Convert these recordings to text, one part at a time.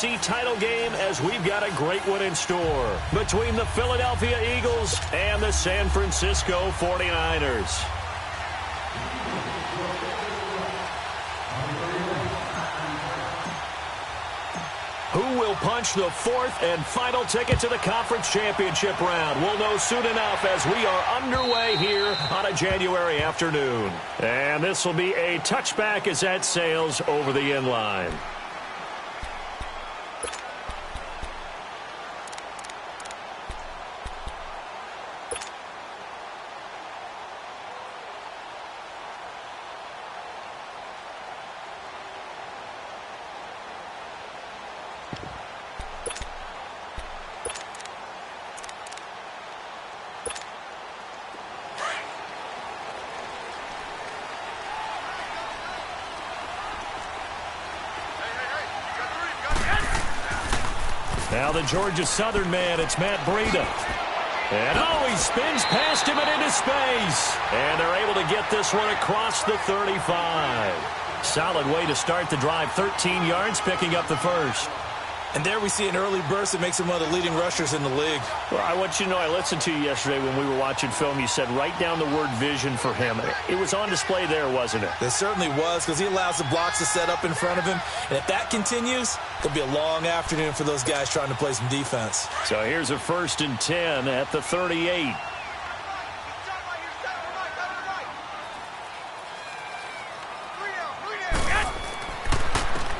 NFC title game, as we've got a great one in store between the Philadelphia Eagles and the San Francisco 49ers. Who will punch the fourth and final ticket to the conference championship round? We'll know soon enough as we are underway here on a January afternoon. And this will be a touchback as that sails over the end line. Now the Georgia Southern man, it's Matt Breida. And he spins past him and into space. And they're able to get this one across the 35. Solid way to start the drive, 13 yards, picking up the first. And there we see an early burst that makes him one of the leading rushers in the league. Well, I want you to know, I listened to you yesterday when we were watching film. You said write down the word vision for him. It was on display there, wasn't it? It certainly was, because he allows the blocks to set up in front of him. And if that continues, it'll be a long afternoon for those guys trying to play some defense. So here's a 1st and 10 at the 38.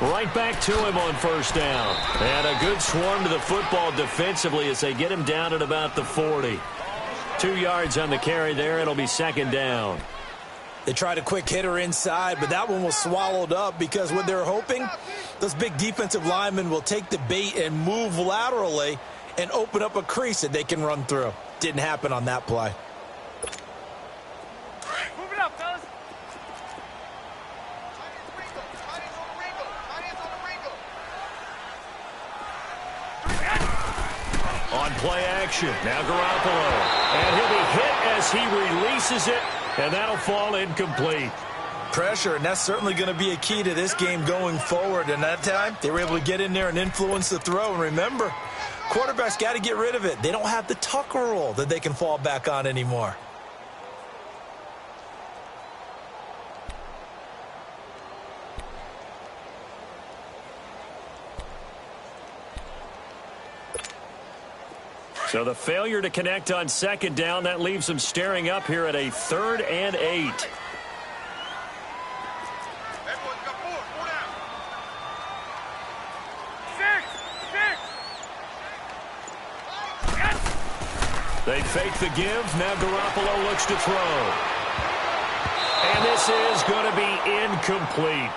Right back to him on 1st down. And a good swarm to the football defensively as they get him down at about the 40. 2 yards on the carry there. It'll be 2nd down. They tried a quick hitter inside, but that one was swallowed up because what they're hoping, those big defensive linemen will take the bait and move laterally and open up a crease that they can run through. Didn't happen on that play. Move it up, fellas. On play action, now Garoppolo. And he'll be hit as he releases it, and that'll fall incomplete. Pressure, and that's certainly going to be a key to this game going forward. And that time, they were able to get in there and influence the throw. And remember, quarterbacks got to get rid of it. They don't have the Tucker rule that they can fall back on anymore. So the failure to connect on 2nd down, that leaves them staring up here at a 3rd and 8. They fake the give. Now Garoppolo looks to throw. And this is going to be incomplete.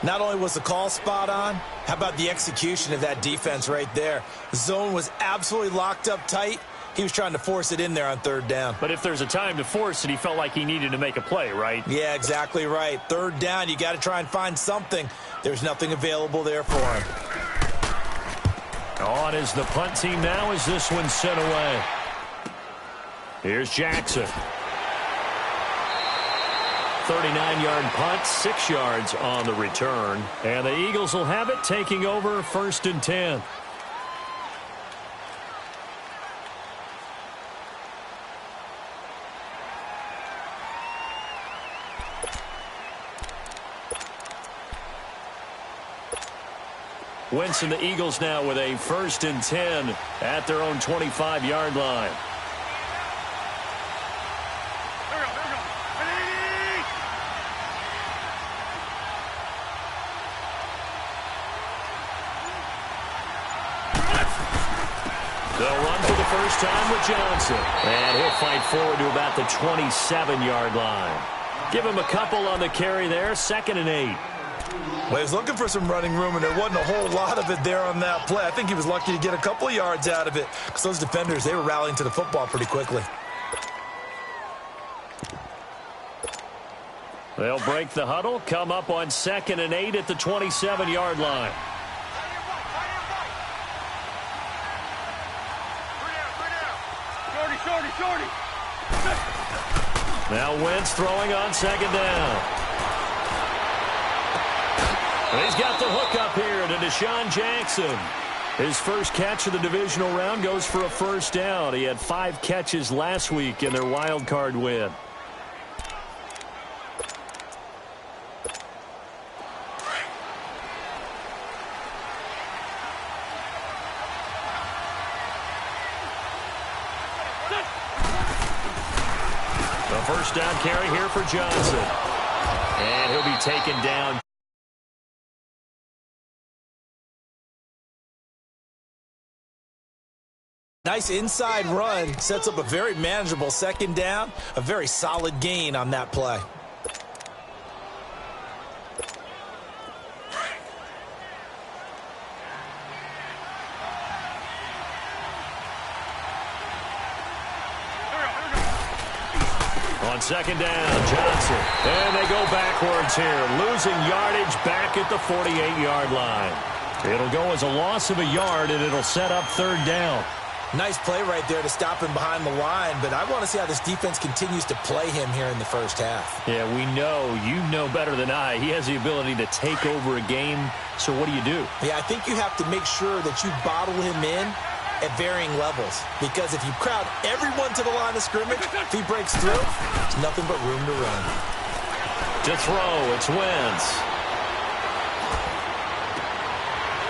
Not only was the call spot on, how about the execution of that defense right there? The zone was absolutely locked up tight. He was trying to force it in there on 3rd down. But if there's a time to force it, he felt like he needed to make a play, right? Yeah, exactly right. 3rd down, you got to try and find something. There's nothing available there for him. On is the punt team now as this one's sent away. Here's Jackson. 39-yard punt, 6 yards on the return. And the Eagles will have it, taking over 1st and 10. Wentz and the Eagles now with a 1st and 10 at their own 25-yard line. They'll run for the first time with Johnson. And he'll fight forward to about the 27-yard line. Give him a couple on the carry there. 2nd and 8. Well, he was looking for some running room, and there wasn't a whole lot of it there on that play. I think he was lucky to get a couple of yards out of it because those defenders, they were rallying to the football pretty quickly. They'll break the huddle, come up on 2nd and 8 at the 27-yard line. Shorty. Now Wentz throwing on 2nd down. And he's got the hook up here to Deshaun Jackson. His first catch of the divisional round goes for a first down. He had 5 catches last week in their wild card win. The first down carry here for Johnson. And he'll be taken down. Nice inside run. Sets up a very manageable second down. A very solid gain on that play. On second down, Johnson. And they go backwards here. Losing yardage back at the 48-yard line. It'll go as a loss of a yard, and it'll set up third down. Nice play right there to stop him behind the line, but I want to see how this defense continues to play him here in the first half. Yeah, we know. You know better than I. He has the ability to take over a game, so what do you do? Yeah, I think you have to make sure that you bottle him in at varying levels, because if you crowd everyone to the line of scrimmage, if he breaks through, there's nothing but room to run. To throw, it's Wentz.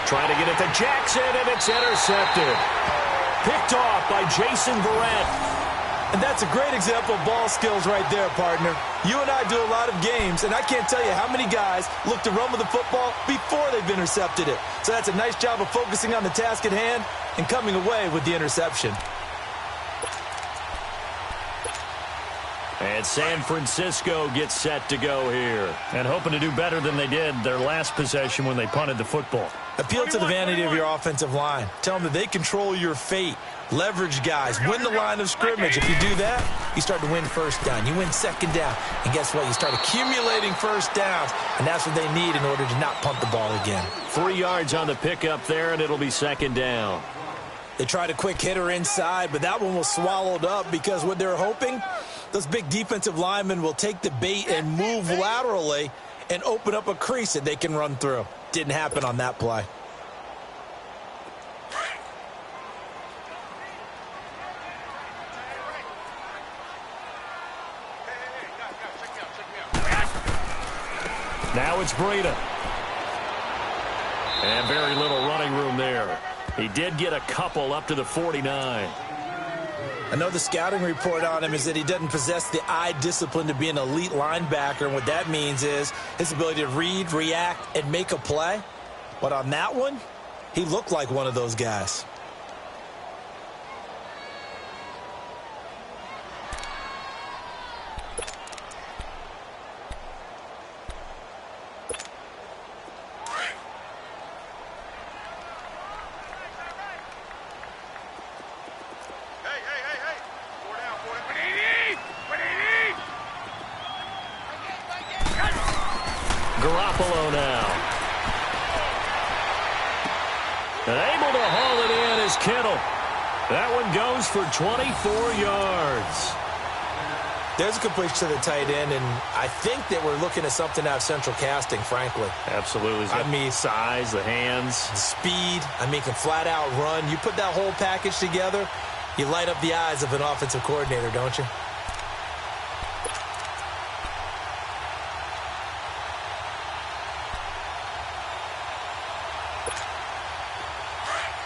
Trying to get it to Jackson, and it's intercepted. Picked off by Jason Verrett. And that's a great example of ball skills right there, partner. You and I do a lot of games, and I can't tell you how many guys look to run with the football before they've intercepted it. So that's a nice job of focusing on the task at hand and coming away with the interception. And San Francisco gets set to go here. And hoping to do better than they did their last possession when they punted the football. Appeal to the vanity of your offensive line. Tell them that they control your fate. Leverage guys. Win the line of scrimmage. If you do that, you start to win first down. You win second down. And guess what? You start accumulating first downs. And that's what they need in order to not punt the ball again. 3 yards on the pickup there, and it'll be second down. They tried a quick hitter inside, but that one was swallowed up because what they're hoping, those big defensive linemen will take the bait and move laterally and open up a crease that they can run through. Didn't happen on that play. Now it's Breida. And very little running room there. He did get a couple up to the 49. I know the scouting report on him is that he doesn't possess the eye discipline to be an elite linebacker, and what that means is his ability to read, react, and make a play. But on that one, he looked like one of those guys. Garoppolo now. And able to haul it in is Kittle. That one goes for 24 yards. There's a completion to the tight end, and I think that we're looking at something out of central casting, frankly. Absolutely. I mean, size, the hands. The speed. I mean, can flat out run. You put that whole package together, you light up the eyes of an offensive coordinator, don't you?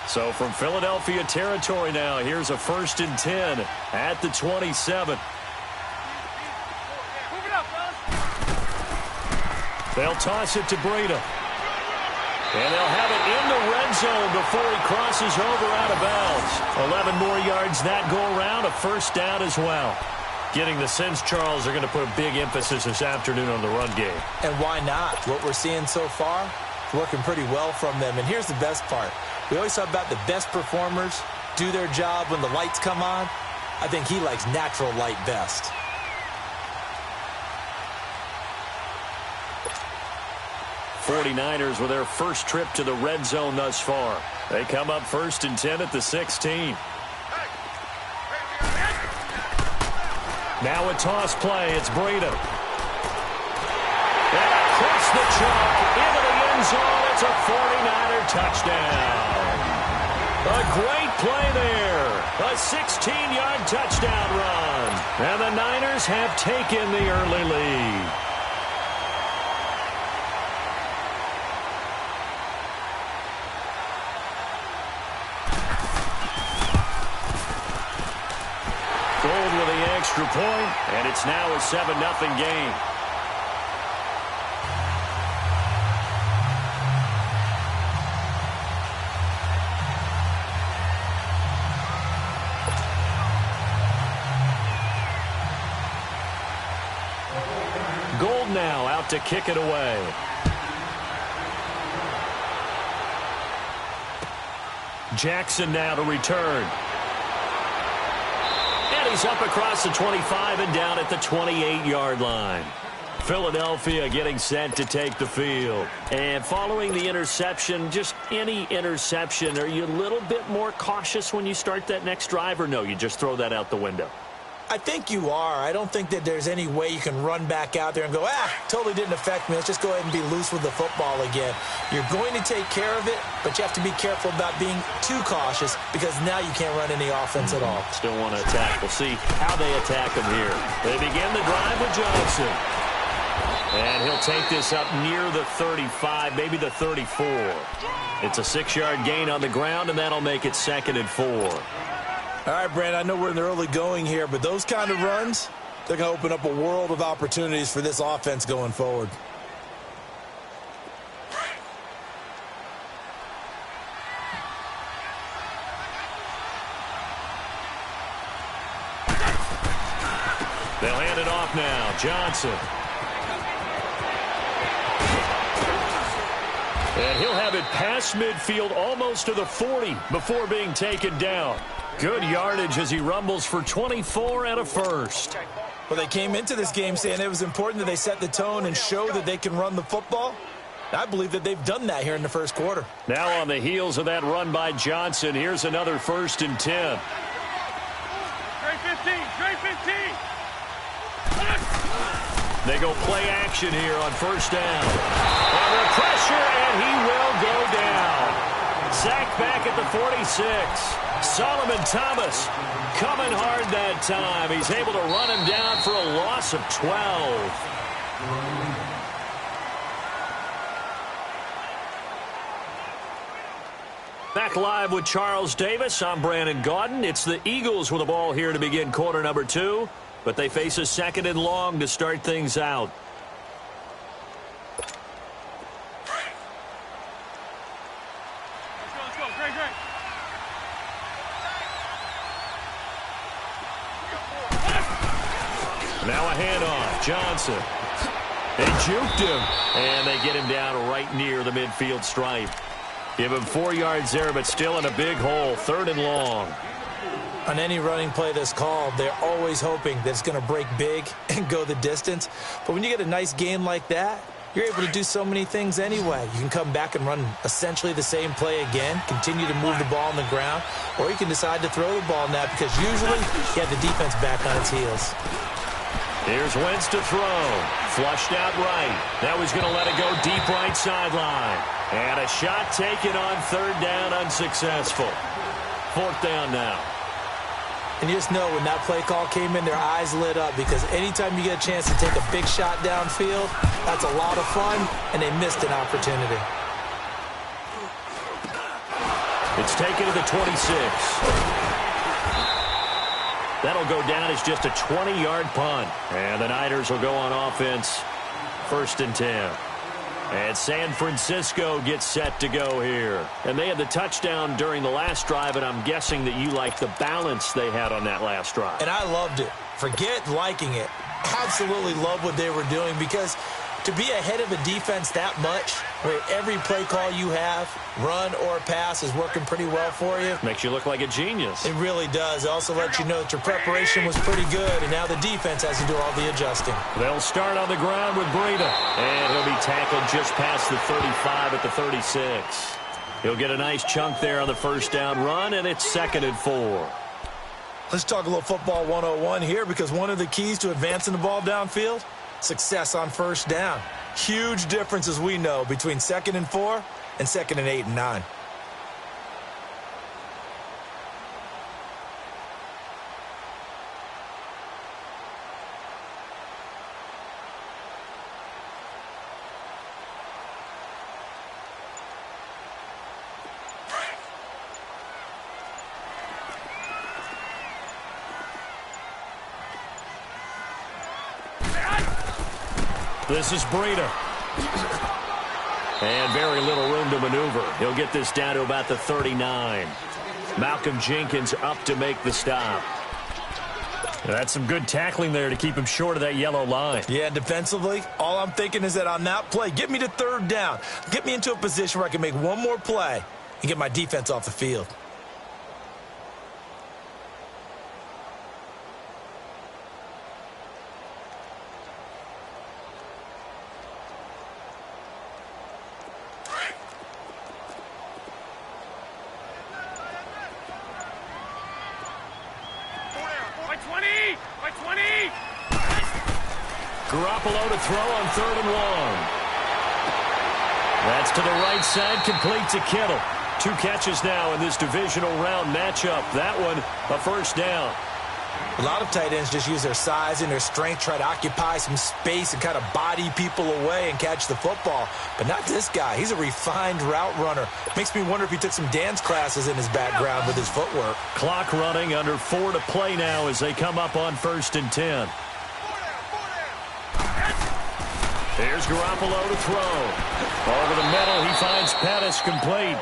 So from Philadelphia territory now, here's a 1st and 10 at the 27. They'll toss it to Breida. And they'll have it in the red zone before he crosses over out of bounds. 11 more yards that go around, a first down as well. Getting the sense, Charles, they're going to put a big emphasis this afternoon on the run game. And why not? What we're seeing so far, working pretty well from them. And here's the best part. We always talk about the best performers do their job when the lights come on. I think he likes natural light best. '49ers with their first trip to the red zone thus far. They come up 1st and 10 at the 16. Now a toss play. It's Breida. And across the chalk into the runs on. It's a 49er touchdown. A great play there. A 16-yard touchdown run. And the Niners have taken the early lead. Gold with the extra point, and it's now a 7-0 game. Gold now out to kick it away. Jackson now to return. And he's up across the 25 and down at the 28-yard line. Philadelphia getting set to take the field. And following the interception, just any interception, are you a little bit more cautious when you start that next drive, or no, you just throw that out the window? I think you are. I don't think that there's any way you can run back out there and go, totally didn't affect me. Let's just go ahead and be loose with the football again. You're going to take care of it, but you have to be careful about being too cautious because now you can't run any offense at all. Still want to attack. We'll see how they attack him here. They begin the drive with Johnson. And he'll take this up near the 35, maybe the 34. It's a 6-yard gain on the ground, and that'll make it 2nd and 4. All right, Brandon, I know we're in the early going here, but those kind of runs, they're going to open up a world of opportunities for this offense going forward. They'll hand it off now. Johnson. And he'll have it past midfield almost to the 40 before being taken down. Good yardage as he rumbles for 24 and a first. Well, they came into this game saying it was important that they set the tone and show that they can run the football. I believe that they've done that here in the first quarter. Now on the heels of that run by Johnson, here's another 1st and 10. Trey 15, Trey 15. They go play action here on 1st down. Under pressure, and he will go down. Sacked back at the 46. Solomon Thomas coming hard that time. He's able to run him down for a loss of 12. Back live with Charles Davis. I'm Brandon Gaudin. It's the Eagles with the ball here to begin quarter number 2, but they face a 2nd and long to start things out. Let's go, Great. Now a handoff. Johnson. They juked him, and they get him down right near the midfield stripe. Give him 4 yards there, but still in a big hole. 3rd and long. On any running play that's called, they're always hoping that it's going to break big and go the distance. But when you get a nice game like that, you're able to do so many things anyway. You can come back and run essentially the same play again, continue to move the ball on the ground, or you can decide to throw the ball now because usually you have the defense back on its heels. Here's Wentz to throw. Flushed out right. That was going to let it go deep right sideline. And a shot taken on 3rd down, unsuccessful. 4th down now. And you just know when that play call came in, their eyes lit up because anytime you get a chance to take a big shot downfield, that's a lot of fun, and they missed an opportunity. It's taken to the 26. That'll go down as just a 20-yard punt. And the Niners will go on offense, 1st and 10. And San Francisco gets set to go here. And they had the touchdown during the last drive, and I'm guessing that you like the balance they had on that last drive. And I loved it. Forget liking it. Absolutely love what they were doing because to be ahead of a defense that much, where every play call you have, run or pass, is working pretty well for you. Makes you look like a genius. It really does. It also lets you know that your preparation was pretty good, and now the defense has to do all the adjusting. They'll start on the ground with Breida, and he'll be tackled just past the 35 at the 36. He'll get a nice chunk there on the 1st down run, and it's 2nd and 4. Let's talk a little football 101 here because one of the keys to advancing the ball downfield, success on 1st down. Huge difference, as we know, between 2nd and 4 and 2nd and 8 and 9. This is Breida. And very little room to maneuver. He'll get this down to about the 39. Malcolm Jenkins up to make the stop. That's some good tackling there to keep him short of that yellow line. Yeah, defensively, all I'm thinking is that on that play, get me to 3rd down. Get me into a position where I can make one more play and get my defense off the field. Garoppolo to throw on 3rd and 1. That's to the right side, complete to Kittle. 2 catches now in this divisional round matchup. That one, a first down. A lot of tight ends just use their size and their strength, try to occupy some space and kind of body people away and catch the football. But not this guy. He's a refined route runner. Makes me wonder if he took some dance classes in his background with his footwork. Clock running, under 4 to play now as they come up on 1st and 10. Here's Garoppolo to throw. Over the middle, he finds Pettis complete.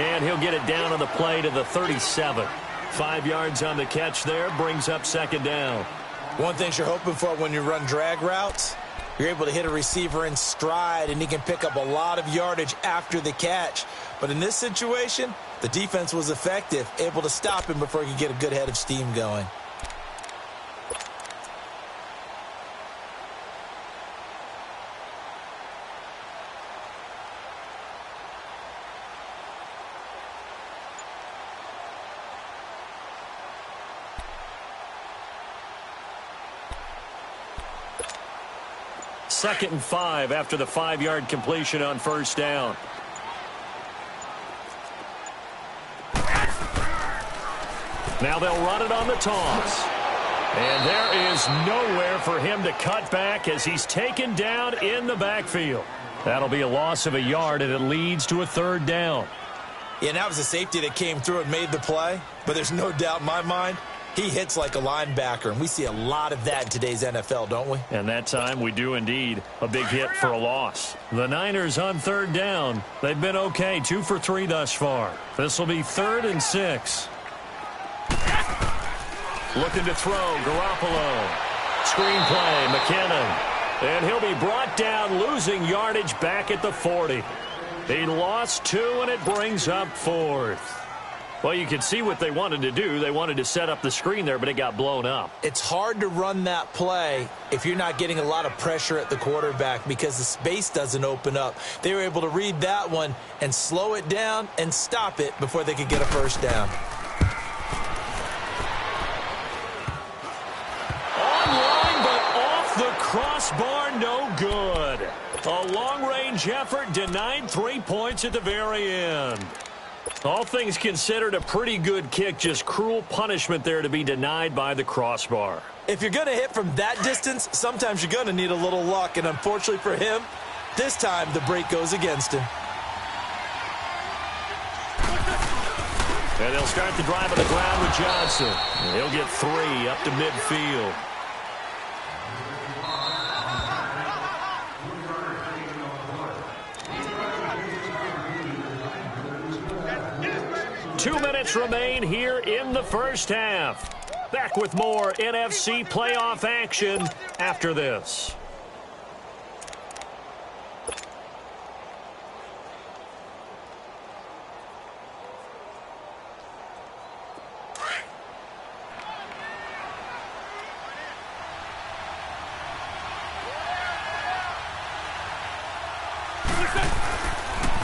And he'll get it down on the play to the 37. 5 yards on the catch there, brings up 2nd down. One thing you're hoping for when you run drag routes, you're able to hit a receiver in stride, and he can pick up a lot of yardage after the catch. But in this situation, the defense was effective, able to stop him before he could get a good head of steam going. Second and 5 after the 5-yard completion on 1st down. Now they'll run it on the toss. And there is nowhere for him to cut back as he's taken down in the backfield. That'll be a loss of a yard, and it leads to a 3rd down. Yeah, and that was a safety that came through and made the play. But there's no doubt in my mind, he hits like a linebacker, and we see a lot of that in today's NFL, don't we? And that time we do indeed. A big hit for a loss. The Niners on 3rd down. They've been okay, 2 for 3 thus far. This will be 3rd and 6. Looking to throw, Garoppolo. Screenplay, McKinnon. And he'll be brought down, losing yardage back at the 40. He lost 2, and it brings up 4th. Well, you can see what they wanted to do. They wanted to set up the screen there, but it got blown up. It's hard to run that play if you're not getting a lot of pressure at the quarterback because the space doesn't open up. They were able to read that one and slow it down and stop it before they could get a 1st down. Online, but off the crossbar, no good. A long-range effort denied 3 points at the very end. All things considered, a pretty good kick, just cruel punishment there to be denied by the crossbar. If you're going to hit from that distance, sometimes you're going to need a little luck, and unfortunately for him, this time the break goes against him. And they'll start the drive on the ground with Johnson. And he'll get 3 up to midfield. Two minutes remain here in the first half. Back with more NFC playoff action after this.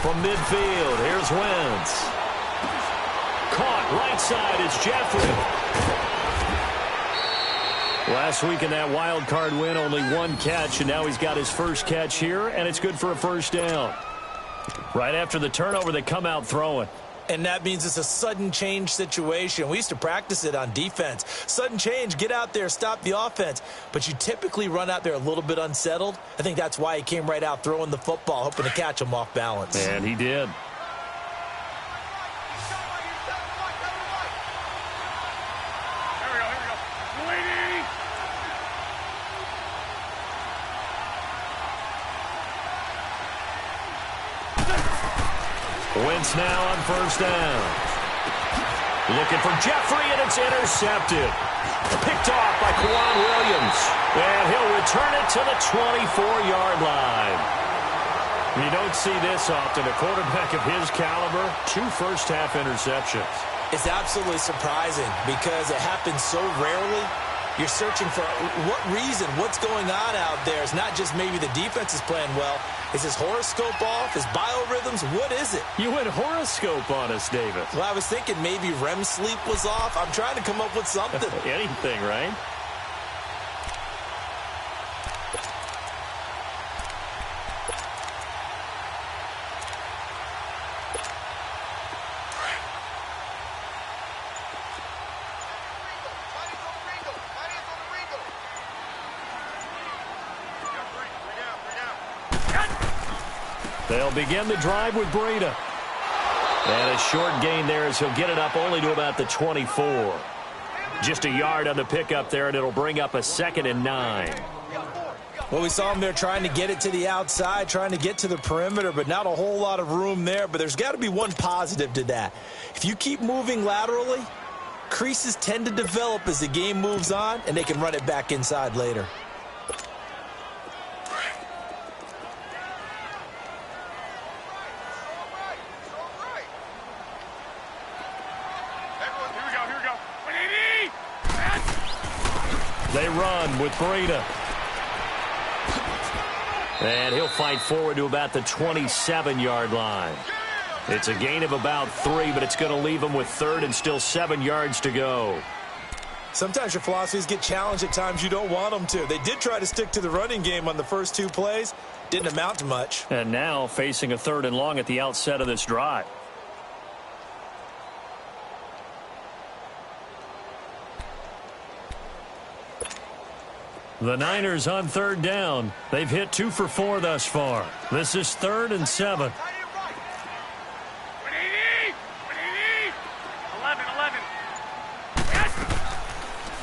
From midfield, here's Wentz. Caught right side is Jeffrey. Last week in that wild card win, only one catch, and now he's got his first catch here, and it's good for a first down. Right after the turnover, they come out throwing. And that means it's a sudden change situation. We used to practice it on defense. Sudden change, get out there, stop the offense. But you typically run out there a little bit unsettled. I think that's why he came right out throwing the football, hoping to catch him off balance. And he did. Wentz now on first down. Looking for Jeffrey, and it's intercepted. Picked off by Quan Williams. And he'll return it to the 24-yard line. You don't see this often. A quarterback of his caliber, 2 first-half interceptions. It's absolutely surprising because it happens so rarely. You're searching for what reason, what's going on out there. It's not just maybe the defense is playing well. Is his horoscope off? His biorhythms? What is it? You went horoscope on us, David. Well, I was thinking maybe REM sleep was off. I'm trying to come up with something. Anything, right? They'll begin the drive with Breida. And a short gain there as he'll get it up only to about the 24. Just a yard on the pickup there, and it'll bring up a 2nd and 9. Well, we saw him there trying to get it to the outside, trying to get to the perimeter, but not a whole lot of room there. But there's got to be one positive to that. If you keep moving laterally, creases tend to develop as the game moves on, and they can run it back inside later. They run with Breida. And he'll fight forward to about the 27-yard line. It's a gain of about 3, but it's going to leave him with 3rd and still 7 yards to go. Sometimes your philosophies get challenged at times you don't want them to. They did try to stick to the running game on the first 2 plays. Didn't amount to much. And now facing a 3rd and long at the outset of this drive. The Niners on 3rd down. They've hit 2 for 4 thus far. This is 3rd and 7. 11.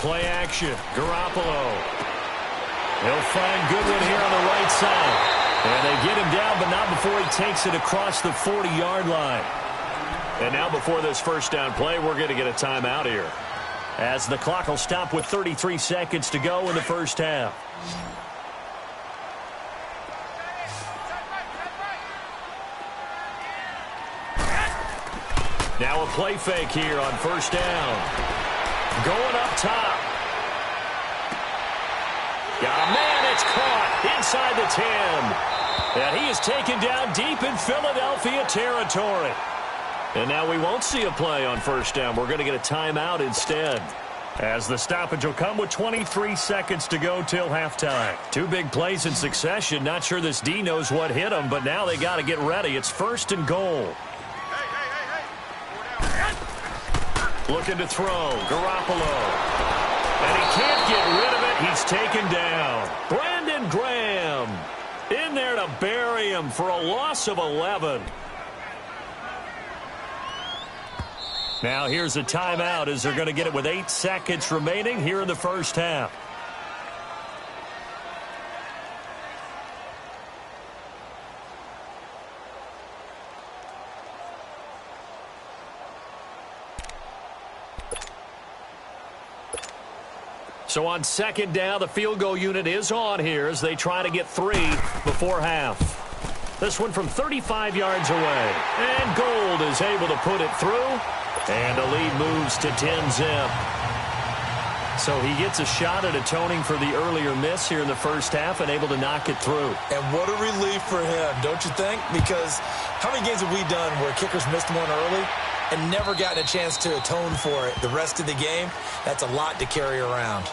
Play action. Garoppolo. He'll find Goodwin here on the right side. And they get him down, but not before he takes it across the 40-yard line. And now before this first down play, we're going to get a timeout here, as the clock will stop with 33 seconds to go in the first half. Now a play fake here on first down. Going up top. Got a man, it's caught inside the 10. And he is taken down deep in Philadelphia territory. And now we won't see a play on first down. We're going to get a timeout instead, as the stoppage will come with 23 seconds to go till halftime. 2 big plays in succession. Not sure this D knows what hit him, but now they got to get ready. It's 1st and goal. Looking to throw. Garoppolo. And he can't get rid of it. He's taken down. Brandon Graham in there to bury him for a loss of 11. Now here's a timeout, as they're going to get it with 8 seconds remaining here in the first half. So on 2nd down, the field goal unit is on here as they try to get 3 before half. This one from 35 yards away. And Gold is able to put it through. And the lead moves to 10-zip. So he gets a shot at atoning for the earlier miss here in the first half and able to knock it through. And what a relief for him, don't you think? Because how many games have we done where kickers missed one early and never gotten a chance to atone for it the rest of the game? That's a lot to carry around.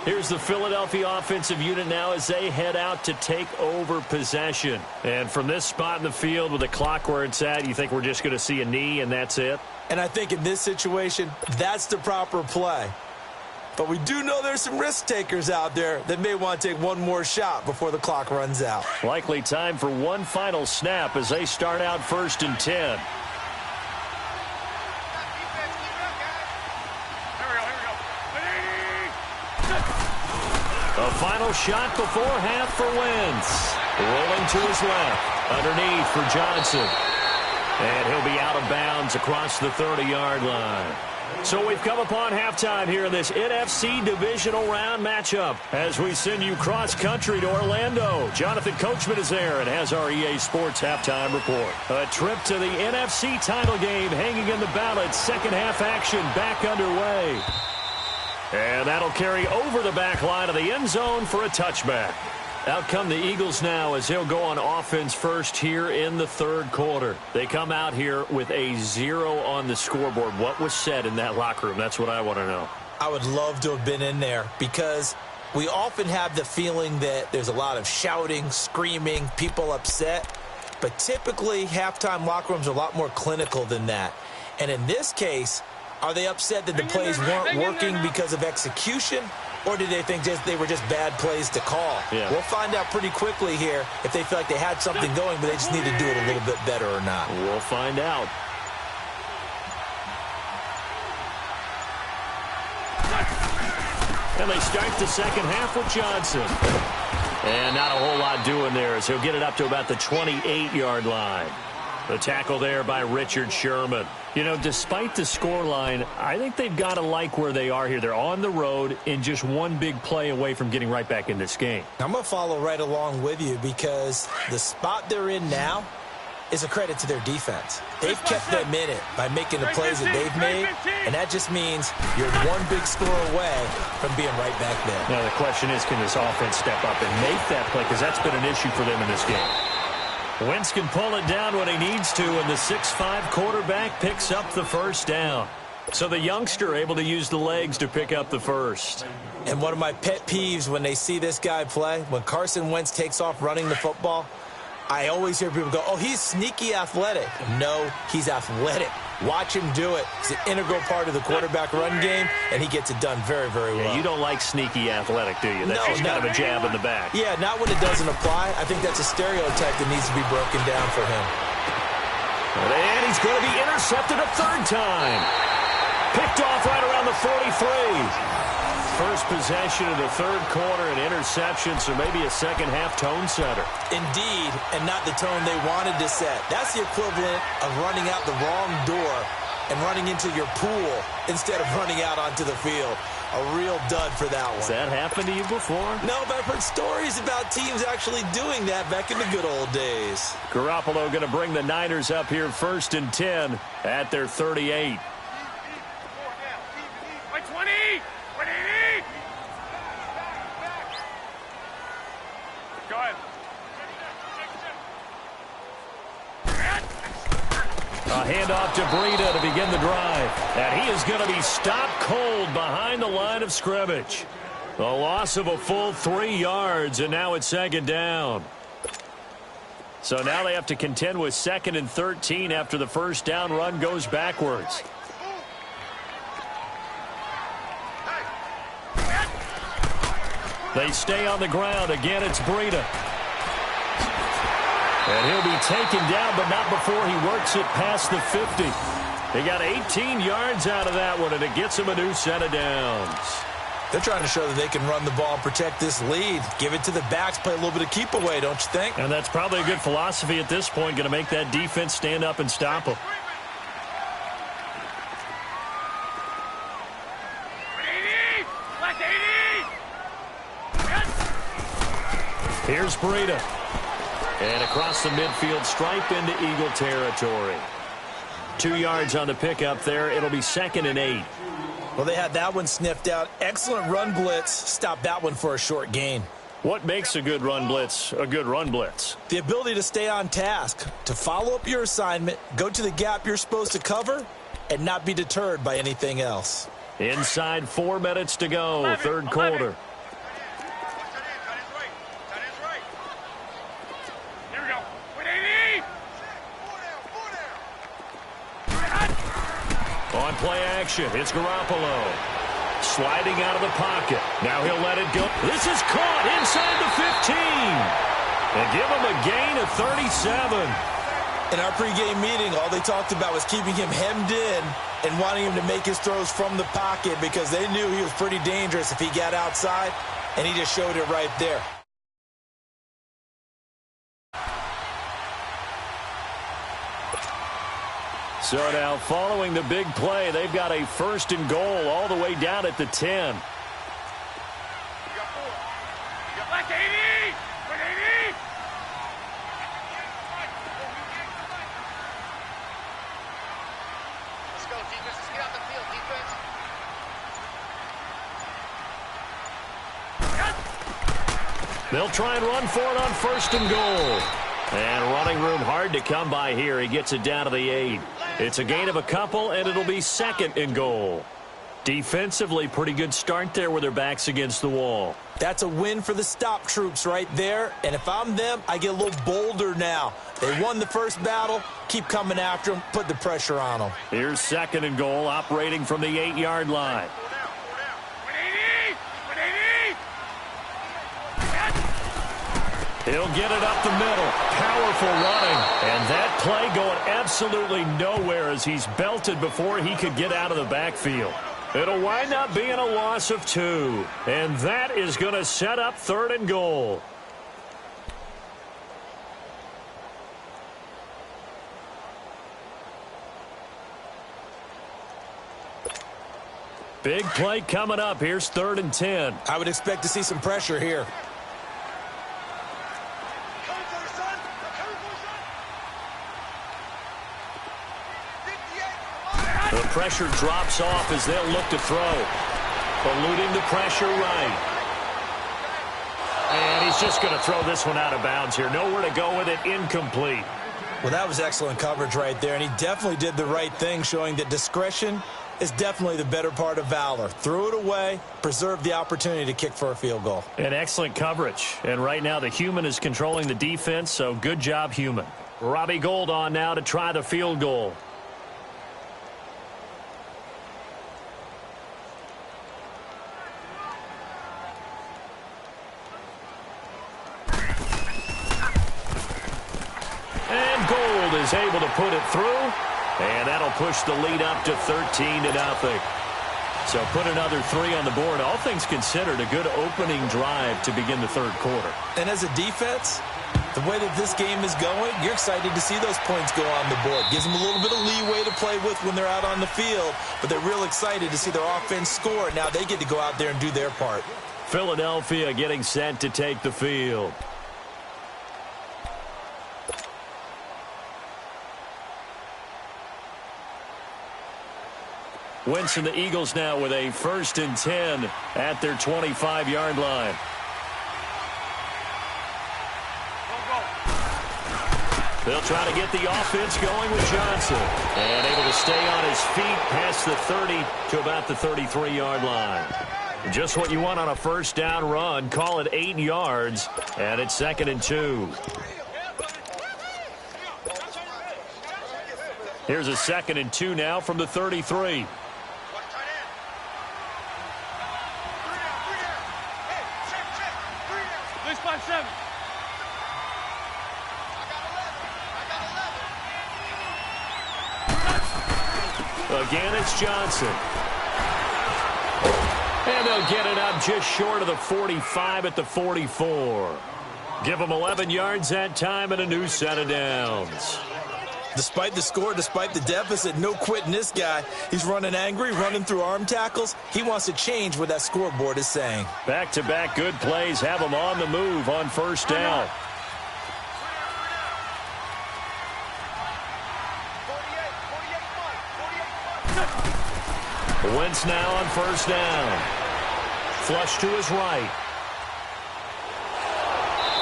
Here's the Philadelphia offensive unit now as they head out to take over possession. And from this spot in the field with the clock where it's at, you think we're just going to see a knee and that's it? And I think in this situation, that's the proper play. But we do know there's some risk takers out there that may want to take one more shot before the clock runs out. Likely time for one final snap as they start out 1st and 10. A final shot before half for Wentz. Rolling to his left. Underneath for Johnson. And he'll be out of bounds across the 30-yard line. So we've come upon halftime here in this NFC Divisional Round matchup as we send you cross-country to Orlando. Jonathan Coachman is there and has our EA Sports halftime report. A trip to the NFC title game hanging in the balance. Second half action back underway. And that'll carry over the back line of the end zone for a touchback. Out come the Eagles now as they'll go on offense first here in the third quarter. They come out here with a 0 on the scoreboard. What was said in that locker room? That's what I want to know. I would love to have been in there because we often have the feeling that there's a lot of shouting, screaming, people upset. But typically, halftime locker rooms are a lot more clinical than that. And in this case, are they upset that the plays weren't working because of execution? Or did they think they were just bad plays to call? Yeah. We'll find out pretty quickly here if they feel like they had something going, but they just need to do it a little bit better or not. We'll find out. And they start the second half with Johnson. And not a whole lot doing there as he'll get it up to about the 28-yard line. The tackle there by Richard Sherman. You know, despite the scoreline, I think they've got to like where they are here. They're on the road and just one big play away from getting right back in this game. I'm going to follow right along with you because the spot they're in now is a credit to their defense. They've kept them in it by making the plays that they've made, and that just means you're one big score away from being right back there. Now, the question is, can this offense step up and make that play? Because that's been an issue for them in this game. Wentz can pull it down when he needs to, and the 6'5" quarterback picks up the first down. So the youngster able to use the legs to pick up the first. And one of my pet peeves when they see this guy play, when Carson Wentz takes off running the football, I always hear people go, oh, he's sneaky athletic. No, he's athletic. Watch him do it. It's an integral part of the quarterback run game, and he gets it done very, very well. Yeah, you don't like sneaky athletic, do you? That's just kind of a jab in the back. Yeah, not when it doesn't apply. I think that's a stereotype that needs to be broken down for him. And he's going to be intercepted a third time. Picked off right around the 43. First possession of the third quarter, an interception, so maybe a second-half tone setter. Indeed, and not the tone they wanted to set. That's the equivalent of running out the wrong door and running into your pool instead of running out onto the field. A real dud for that one. Has that happened to you before? No, but I've heard stories about teams actually doing that back in the good old days. Garoppolo going to bring the Niners up here 1st and 10 at their 38. By 20! Go ahead. A handoff to Breida to begin the drive. And he is going to be stopped cold behind the line of scrimmage. The loss of a full 3 yards, and now it's second down. So now they have to contend with 2nd and 13 after the first down run goes backwards. They stay on the ground. Again, it's Breida. And he'll be taken down, but not before he works it past the 50. He got 18 yards out of that one, and it gets him a new set of downs. They're trying to show that they can run the ball and protect this lead. Give it to the backs, play a little bit of keep away, don't you think? And that's probably a good philosophy at this point, going to make that defense stand up and stop them. Here's Breida. And across the midfield stripe into Eagle territory. 2 yards on the pickup there. It'll be 2nd and 8. Well, they had that one sniffed out. Excellent run blitz. Stop that one for a short gain. What makes a good run blitz a good run blitz? The ability to stay on task, to follow up your assignment, go to the gap you're supposed to cover, and not be deterred by anything else. Inside 4 minutes to go, third quarter. On play action, it's Garoppolo. Sliding out of the pocket. Now he'll let it go. This is caught inside the 15. And give him a gain of 37. In our pregame meeting, all they talked about was keeping him hemmed in and wanting him to make his throws from the pocket because they knew he was pretty dangerous if he got outside, and he just showed it right there. So now following the big play, they've got a 1st and goal all the way down at the 10. They'll try and run for it on 1st and goal. And running room hard to come by here. He gets it down to the 8. It's a gain of a couple, and it'll be 2nd and goal. Defensively, pretty good start there with their backs against the wall. That's a win for the stop troops right there. And if I'm them, I get a little bolder now. They won the first battle. Keep coming after them. Put the pressure on them. Here's 2nd and goal, operating from the 8-yard line. He'll get it up the middle. Powerful running. And that play going absolutely nowhere as he's belted before he could get out of the backfield. It'll wind up being a loss of 2. And that is going to set up 3rd and goal. Big play coming up. Here's 3rd and 10. I would expect to see some pressure here. The pressure drops off as they'll look to throw. Eluding the pressure right. And he's just going to throw this one out of bounds here. Nowhere to go with it. Incomplete. Well, that was excellent coverage right there, and he definitely did the right thing, showing that discretion is definitely the better part of valor. Threw it away, preserved the opportunity to kick for a field goal. And excellent coverage. And right now the human is controlling the defense, so good job, human. Robbie Gould on now to try the field goal. And Gould is able to put it through. And that'll push the lead up to 13-0. So put another 3 on the board. All things considered, a good opening drive to begin the 3rd quarter. And as a defense, the way that this game is going, you're excited to see those points go on the board. Gives them a little bit of leeway to play with when they're out on the field, but they're real excited to see their offense score. Now they get to go out there and do their part. Philadelphia getting set to take the field. Wentz and the Eagles now with a 1st and 10 at their 25-yard line. They'll try to get the offense going with Johnson. And able to stay on his feet past the 30 to about the 33-yard line. Just what you want on a 1st down run. Call it 8 yards. And it's 2nd and 2. Here's a 2nd and 2 now from the 33. Again, it's Johnson. And they'll get it up just short of the 45 at the 44. Give them 11 yards that time and a new set of downs. Despite the score, despite the deficit, no quitting this guy. He's running angry, running through arm tackles. He wants to change what that scoreboard is saying. Back-to-back good plays have him on the move on 1st down. Wentz now on 1st down. Flush to his right.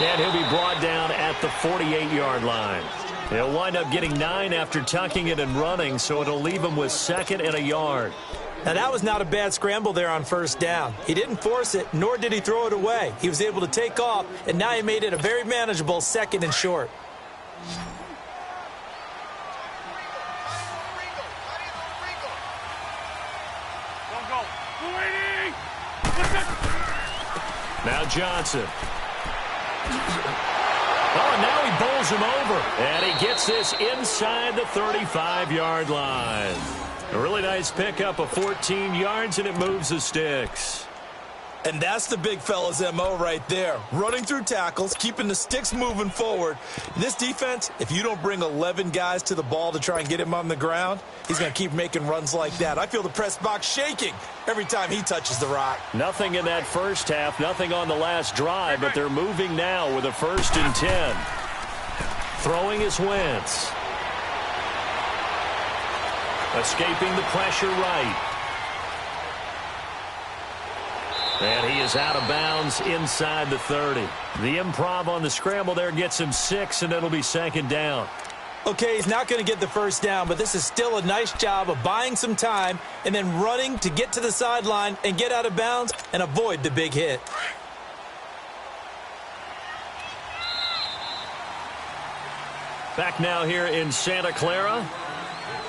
And he'll be brought down at the 48-yard line. He'll wind up getting 9 after tucking it and running, so it'll leave him with 2nd and a yard. Now, that was not a bad scramble there on 1st down. He didn't force it, nor did he throw it away. He was able to take off, and now he made it a very manageable 2nd and short. Go. Waiting. Now Johnson. Oh, and now he bowls him over. And he gets this inside the 35-yard line. A really nice pickup of 14 yards, and it moves the sticks. And that's the big fella's MO right there. Running through tackles, keeping the sticks moving forward. This defense, if you don't bring 11 guys to the ball to try and get him on the ground, he's going to keep making runs like that. I feel the press box shaking every time he touches the rock. Nothing in that first half, nothing on the last drive, but they're moving now with a 1st and 10. Throwing is Wentz. Escaping the pressure right. And he is out of bounds inside the 30. The improv on the scramble there gets him 6, and it'll be 2nd down. Okay, he's not going to get the 1st down, but this is still a nice job of buying some time and then running to get to the sideline and get out of bounds and avoid the big hit. Back now here in Santa Clara.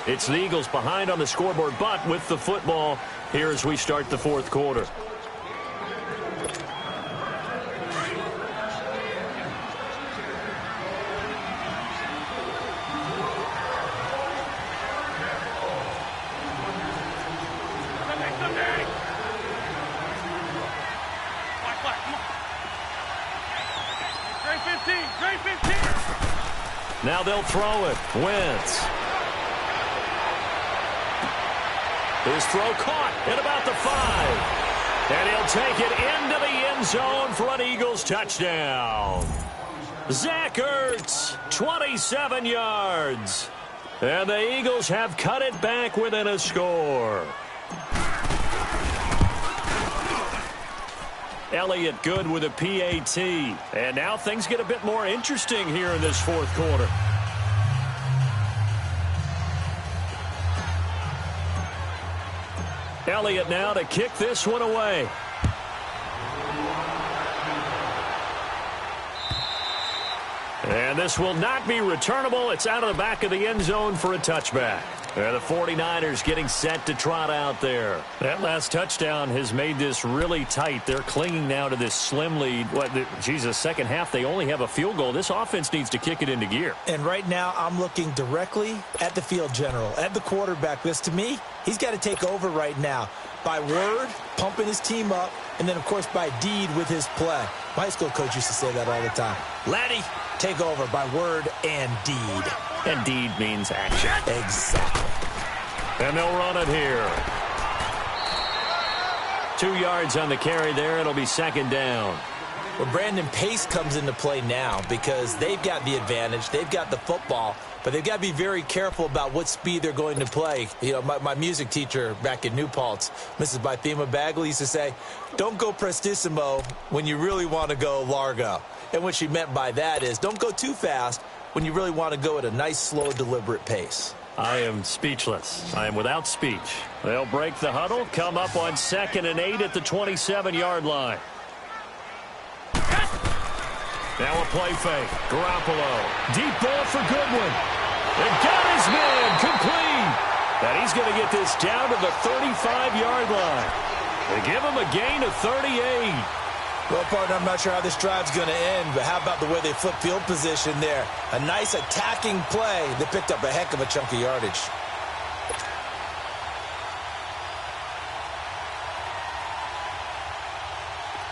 It's the Eagles behind on the scoreboard, but with the football here as we start the 4th quarter. Now they'll throw it. Wentz. His throw caught at about the 5. And he'll take it into the end zone for an Eagles touchdown. Zach Ertz, 27 yards. And the Eagles have cut it back within a score. Elliott good with a PAT. And now things get a bit more interesting here in this 4th quarter. Elliott now to kick this one away. And this will not be returnable. It's out of the back of the end zone for a touchback. And the 49ers getting set to trot out there. That last touchdown has made this really tight. They're clinging now to this slim lead. Second half, they only have a field goal. This offense needs to kick it into gear. And right now, I'm looking directly at the field general, at the quarterback. This, to me, he's got to take over right now. By word, pumping his team up, and then, of course, by deed with his play. My high school coach used to say that all the time. Laddie, take over by word and deed. And deed means action. Exactly. And they'll run it here. 2 yards on the carry there. It'll be 2nd down. Well, Brandon, pace comes into play now because they've got the advantage. They've got the football, but they've got to be very careful about what speed they're going to play. You know, my music teacher back in New Paltz, Mrs. Bythema Bagley, used to say, don't go prestissimo when you really want to go largo. And what she meant by that is don't go too fast when you really want to go at a nice, slow, deliberate pace. I am speechless. I am without speech. They'll break the huddle, come up on 2nd and 8 at the 27-yard line. Now a play fake. Garoppolo. Deep ball for Goodwin. And got his man complete. And he's going to get this down to the 35-yard line. They give him a gain of 38. Well, partner, I'm not sure how this drive's going to end, but how about the way they flip field position there? A nice attacking play that picked up a heck of a chunk of yardage.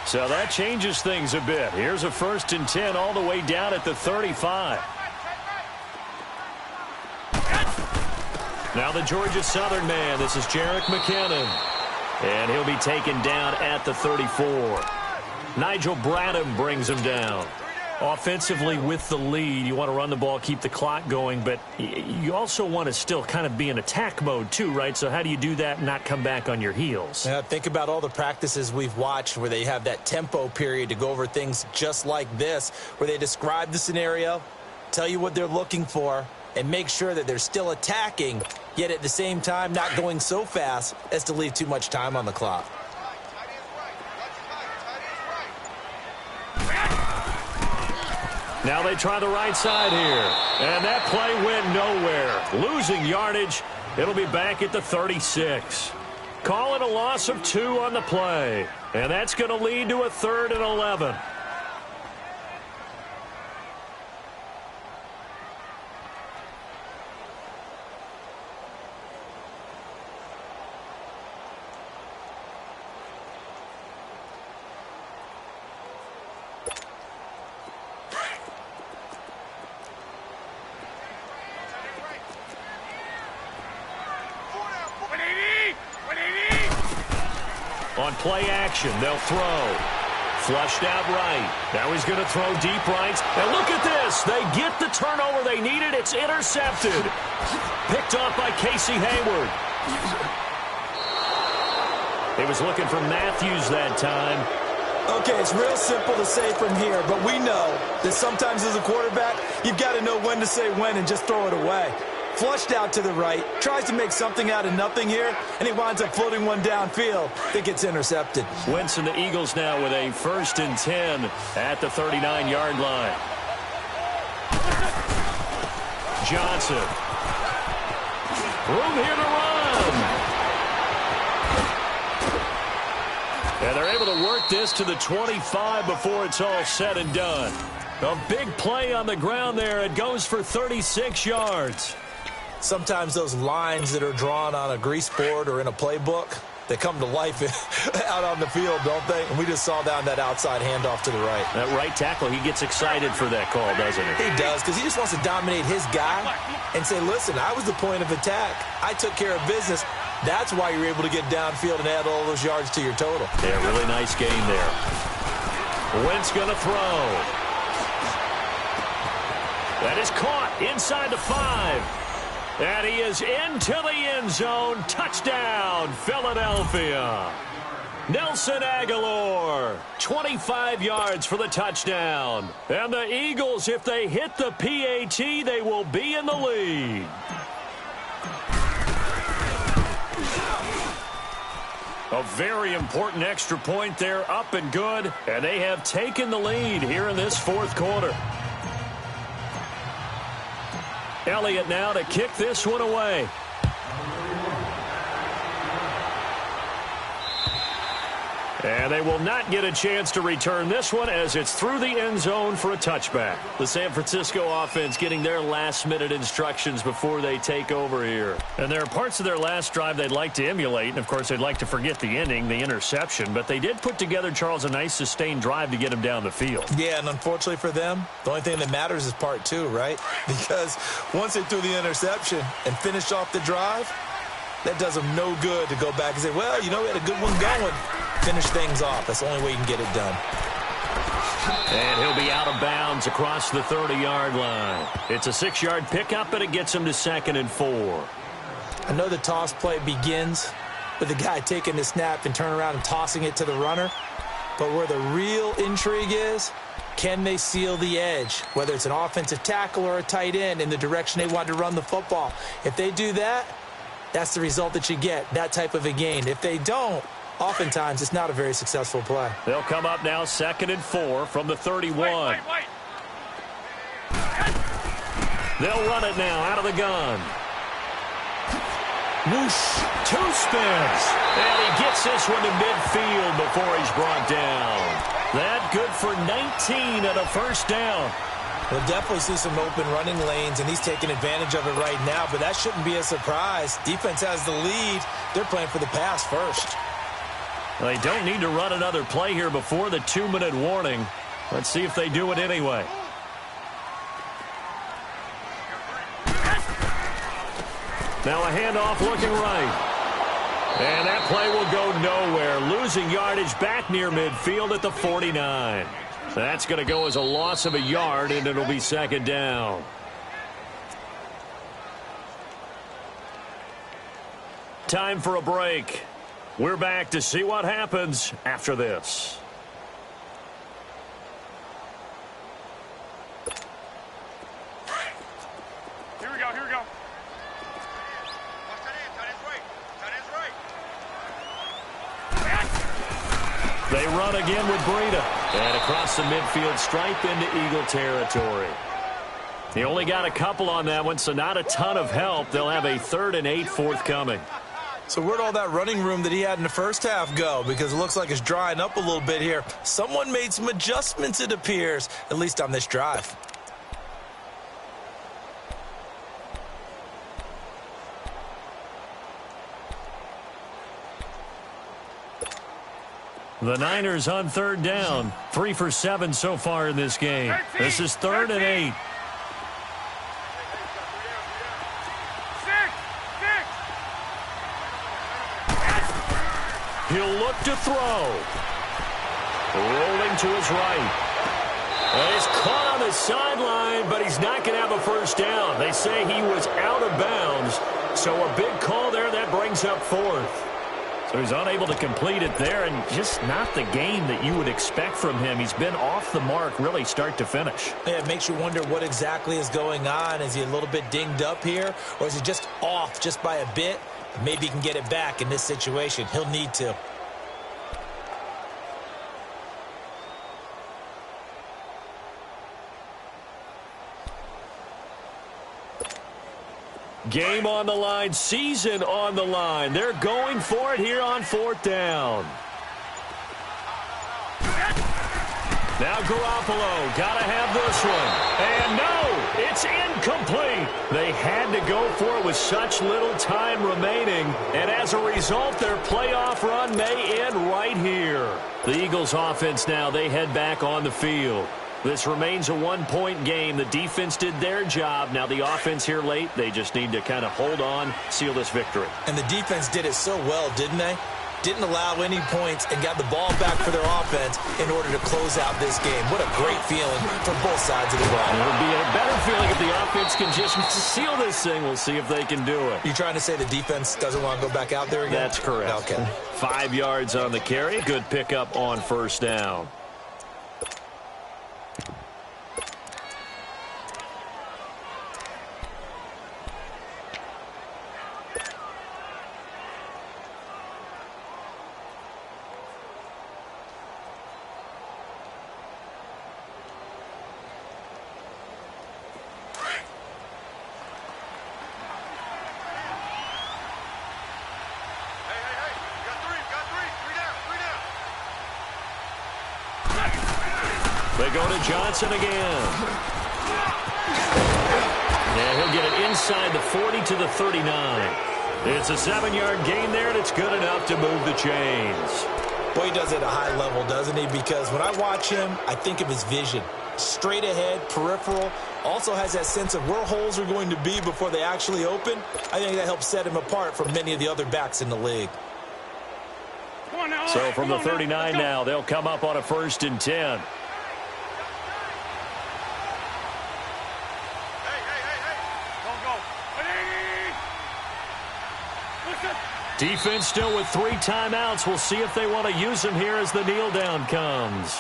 So that changes things a bit. Here's a 1st and 10 all the way down at the 35. Now the Georgia Southern man. This is Jerick McKinnon. And he'll be taken down at the 34. Nigel Bradham brings him down. Offensively with the lead, you want to run the ball, keep the clock going, but you also want to still kind of be in attack mode too, right? So how do you do that and not come back on your heels? Yeah, think about all the practices we've watched where they have that tempo period to go over things just like this, where they describe the scenario, tell you what they're looking for, and make sure that they're still attacking, yet at the same time not going so fast as to leave too much time on the clock. Now they try the right side here. And that play went nowhere. Losing yardage. It'll be back at the 36. Call it a loss of 2 on the play. And that's going to lead to a 3rd and 11. On play action, they'll throw. Flushed out right. Now he's going to throw deep right. And look at this. They get the turnover they needed. It's intercepted. Picked off by Casey Hayward. He was looking for Matthews that time. Okay, it's real simple to say from here, but we know that sometimes as a quarterback, you've got to know when to say when and just throw it away. Flushed out to the right, tries to make something out of nothing here, and he winds up floating one downfield that gets intercepted. Wentz and the Eagles now with a 1st and 10 at the 39-yard line. Johnson. Room here to run. And they're able to work this to the 25 before it's all said and done. A big play on the ground there. It goes for 36 yards. Sometimes those lines that are drawn on a grease board or in a playbook, they come to life out on the field, don't they? And we just saw down that outside handoff to the right. That right tackle, he gets excited for that call, doesn't he? He does, because he just wants to dominate his guy and say, listen, I was the point of attack. I took care of business. That's why you're able to get downfield and add all those yards to your total. Yeah, really nice game there. Wentz going to throw. That is caught inside the 5. And he is into the end zone. Touchdown, Philadelphia. Nelson Aguilar, 25 yards for the touchdown. And the Eagles, if they hit the PAT, they will be in the lead. A very important extra point there, up and good. And they have taken the lead here in this 4th quarter. Elliott now to kick this one away. And they will not get a chance to return this one as it's through the end zone for a touchback. The San Francisco offense getting their last-minute instructions before they take over here. And there are parts of their last drive they'd like to emulate. And, of course, they'd like to forget the ending, the interception. But they did put together, Charles, a nice sustained drive to get him down the field. Yeah, and unfortunately for them, the only thing that matters is part 2, right? Because once they threw the interception and finished off the drive, that does them no good to go back and say, well, you know, we had a good one going. Finish things off. That's the only way you can get it done. And he'll be out of bounds across the 30-yard line. It's a 6-yard pickup, and it gets him to 2nd and 4. I know the toss play begins with the guy taking the snap and turning around and tossing it to the runner. But where the real intrigue is, can they seal the edge, whether it's an offensive tackle or a tight end, in the direction they want to run the football? If they do that, that's the result that you get, that type of a gain. If they don't, oftentimes it's not a very successful play. They'll come up now 2nd and 4 from the 31. Wait. They'll run it now out of the gun. Whoosh. 2 spins. And he gets this one to midfield before he's brought down. That good for 19 at a 1st down. We'll definitely see some open running lanes, and he's taking advantage of it right now, but that shouldn't be a surprise. Defense has the lead. They're playing for the pass first. They don't need to run another play here before the 2-minute warning. Let's see if they do it anyway. Now a handoff looking right. And that play will go nowhere. Losing yardage back near midfield at the 49. That's going to go as a loss of a yard, and it'll be 2nd down. Time for a break. We're back to see what happens after this. Here we go. They run again with Breida. And across the midfield stripe into Eagle territory. He only got a couple on that one, so not a ton of help. They'll have a 3rd and 8 forthcoming. So where'd all that running room that he had in the first half go? Because it looks like it's drying up a little bit here. Someone made some adjustments, it appears, at least on this drive. The Niners on third down. 3 for 7 so far in this game. This is 3rd and 8. He'll look to throw. Rolling to his right. He's caught on the sideline, but he's not going to have a first down. They say he was out of bounds, so a big call there. That brings up 4th. So he's unable to complete it there, and just not the game that you would expect from him. He's been off the mark really start to finish. Yeah, it makes you wonder what exactly is going on. Is he a little bit dinged up here, or is he just off just by a bit? Maybe he can get it back in this situation. He'll need to. Game on the line, season on the line. They're going for it here on 4th down. Now Garoppolo, got to have this one. And no, it's incomplete. They had to go for it with such little time remaining. And as a result, their playoff run may end right here. The Eagles offense now, they head back on the field. This remains a 1-point game. The defense did their job. Now the offense here late, they just need to kind of hold on, seal this victory. And the defense did it so well, didn't they? Didn't allow any points and got the ball back for their offense in order to close out this game. What a great feeling for both sides of the ball. It would be a better feeling if the offense can just seal this thing. We'll see if they can do it. You trying to say the defense doesn't want to go back out there again? That's correct. Okay. 5 yards on the carry. Good pickup on first down. They go to Johnson again. And he'll get it inside the 40 to the 39. It's a 7-yard gain there, and it's good enough to move the chains. Boy, he does it at a high level, doesn't he? Because when I watch him, I think of his vision. Straight ahead, peripheral. Also has that sense of where holes are going to be before they actually open. I think that helps set him apart from many of the other backs in the league. So from the 39 now, they'll come up on a 1st and 10. Defense still with 3 timeouts. We'll see if they want to use them here as the kneel down comes.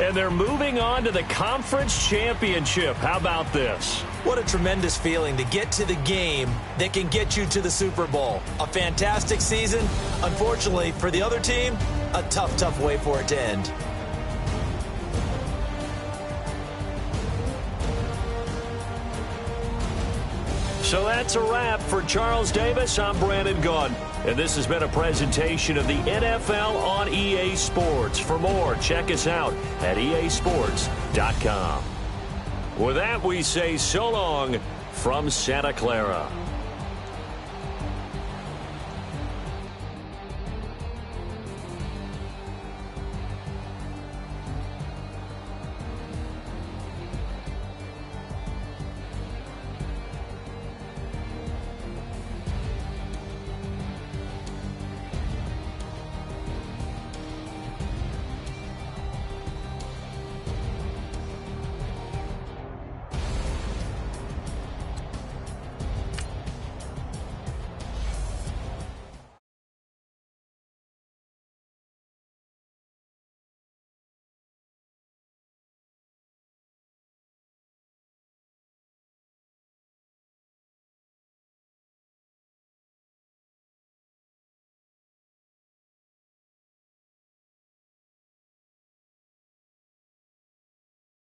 And they're moving on to the conference championship. How about this? What a tremendous feeling to get to the game that can get you to the Super Bowl. A fantastic season. Unfortunately, for the other team, a tough, tough way for it to end. So that's a wrap. For Charles Davis, I'm Brandon Gaudin. And this has been a presentation of the NFL on EA Sports. For more, check us out at easports.com. With that, we say so long from Santa Clara.